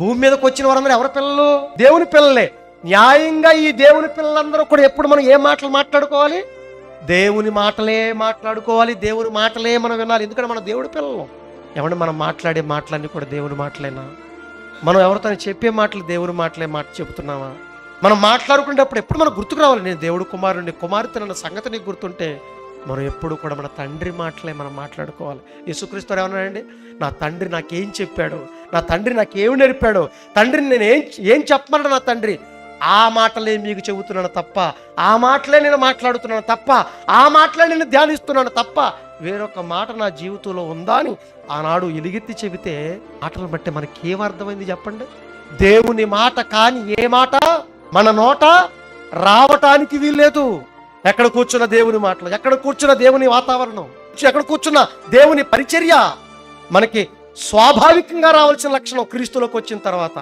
భూమి మీదకి వచ్చిన వారందరూ ఎవరి పిల్లలు? దేవుని పిల్లలే. న్యాయంగా ఈ దేవుని పిల్లలందరూ కూడా ఎప్పుడు మనం ఏ మాటలు మాట్లాడుకోవాలి? దేవుని మాటలే మాట్లాడుకోవాలి, దేవుని మాటలే మనం వినాలి. ఎందుకంటే మన దేవుడి పిల్లలు. ఏమంటే మనం మాట్లాడే మాటలన్నీ కూడా దేవుని మాటలేనా? మనం ఎవరితో చెప్పే మాటలు దేవుని మాటలే చెబుతున్నామా? మనం మాట్లాడుకునేటప్పుడు ఎప్పుడు మనకు గుర్తుకు రావాలి, నేను దేవుడు కుమారుడిని, కుమార్తె అన్న సంగతి నీకు గుర్తుంటే మనం ఎప్పుడు కూడా మన తండ్రి మాటలే మనం మాట్లాడుకోవాలి. యేసుక్రీస్తు ఏమన్నాడండి? నా తండ్రి నాకేం చెప్పాడు, నా తండ్రి నాకేమి నేర్పాడు, తండ్రిని నేను ఏం చెప్పమన్నాడు నా తండ్రి, ఆ మాటలే మీకు చెబుతున్నాను తప్ప, ఆ మాటలే నేను మాట్లాడుతున్నాను తప్ప, ఆ మాటలే నేను ధ్యానిస్తున్నాను తప్ప వేరొక మాట నా జీవితంలో ఉందా అని ఆనాడు ఎలుగెత్తి చెబితే మాటలను బట్టి మనకేం అర్థమైంది చెప్పండి? దేవుని మాట కాని ఏ మాట మన నోట రావటానికి వీల్లేదు. ఎక్కడ కూర్చున్న దేవుని మాటలు, ఎక్కడ కూర్చున్న దేవుని వాతావరణం, ఎక్కడ కూర్చున్న దేవుని పరిచర్య మనకి స్వాభావికంగా రావాల్సిన లక్షణం క్రీస్తులోకి వచ్చిన తర్వాత.